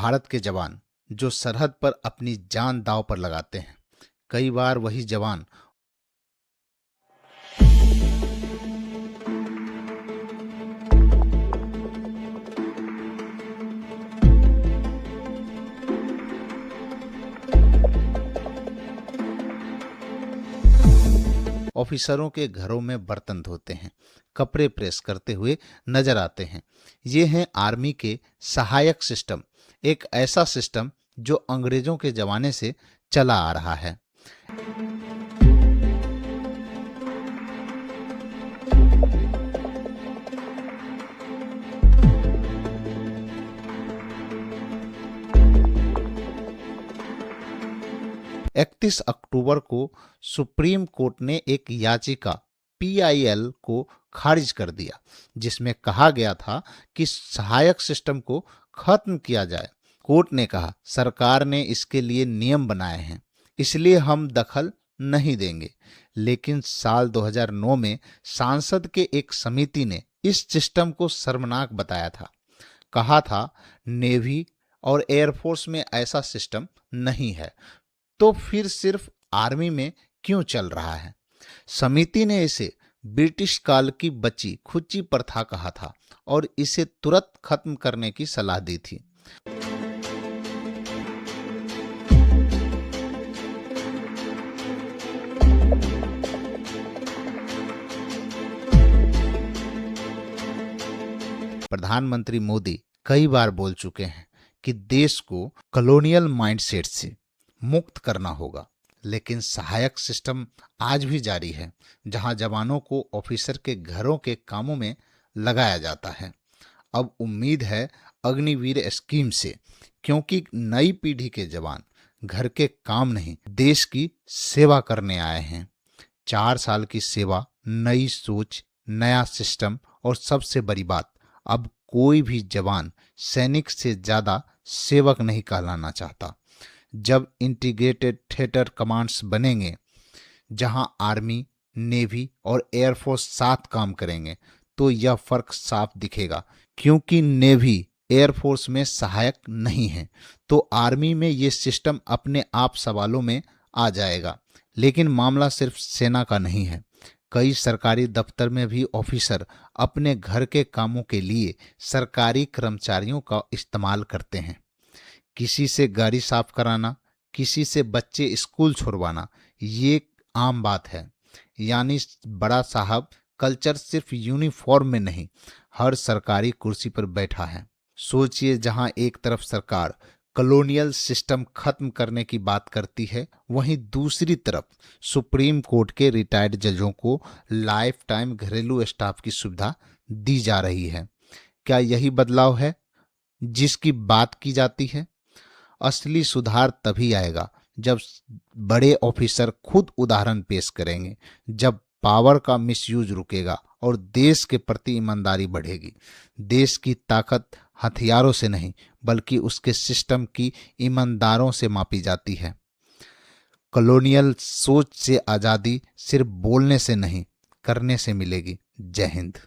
भारत के जवान जो सरहद पर अपनी जान दांव पर लगाते हैं, कई बार वही जवान ऑफिसरों के घरों में बर्तन धोते हैं, कपड़े प्रेस करते हुए नजर आते हैं। ये हैं आर्मी के सहायक सिस्टम, एक ऐसा सिस्टम जो अंग्रेजों के जमाने से चला आ रहा है। इकतीस अक्टूबर को सुप्रीम कोर्ट ने एक याचिका पीआईएल को खारिज कर दिया, जिसमें कहा गया था कि सहायक सिस्टम को खत्म किया जाए। कोर्ट ने कहा, सरकार ने इसके लिए नियम बनाए हैं, इसलिए हम दखल नहीं देंगे। लेकिन साल 2009 में सांसद के एक समिति ने इस सिस्टम को शर्मनाक बताया था। कहा था, नेवी और एयरफोर्स में ऐसा सिस्टम नहीं है, तो फिर सिर्फ आर्मी में क्यों चल रहा है। समिति ने इसे ब्रिटिश काल की बची खुची प्रथा कहा था और इसे तुरंत खत्म करने की सलाह दी थी। प्रधानमंत्री मोदी कई बार बोल चुके हैं कि देश को कॉलोनियल माइंडसेट से मुक्त करना होगा, लेकिन सहायक सिस्टम आज भी जारी है, जहां जवानों को ऑफिसर के घरों के कामों में लगाया जाता है। अब उम्मीद है अग्निवीर स्कीम से, क्योंकि नई पीढ़ी के जवान घर के काम नहीं, देश की सेवा करने आए हैं। 4 साल की सेवा, नई सोच, नया सिस्टम और सबसे बड़ी बात, अब कोई भी जवान सैनिक से ज्यादा सेवक नहीं कहलाना चाहता। जब इंटीग्रेटेड थिएटर कमांड्स बनेंगे, जहां आर्मी, नेवी और एयरफोर्स साथ काम करेंगे, तो यह फर्क साफ दिखेगा। क्योंकि नेवी एयरफोर्स में सहायक नहीं है, तो आर्मी में ये सिस्टम अपने आप सवालों में आ जाएगा। लेकिन मामला सिर्फ सेना का नहीं है। कई सरकारी दफ्तर में भी ऑफिसर अपने घर के कामों के लिए सरकारी कर्मचारियों का इस्तेमाल करते हैं। किसी से गाड़ी साफ कराना, किसी से बच्चे स्कूल छुड़वाना, ये आम बात है। यानी बड़ा साहब कल्चर सिर्फ यूनिफॉर्म में नहीं, हर सरकारी कुर्सी पर बैठा है। सोचिए, जहां एक तरफ सरकार कॉलोनियल सिस्टम खत्म करने की बात करती है, वहीं दूसरी तरफ सुप्रीम कोर्ट के रिटायर्ड जजों को लाइफ टाइम घरेलू स्टाफ की सुविधा दी जा रही है। क्या यही बदलाव है जिसकी बात की जाती है? असली सुधार तभी आएगा जब बड़े ऑफिसर खुद उदाहरण पेश करेंगे, जब पावर का मिसयूज रुकेगा और देश के प्रति ईमानदारी बढ़ेगी। देश की ताकत हथियारों से नहीं, बल्कि उसके सिस्टम की ईमानदारों से मापी जाती है। कॉलोनियल सोच से आज़ादी सिर्फ बोलने से नहीं, करने से मिलेगी। जय हिंद।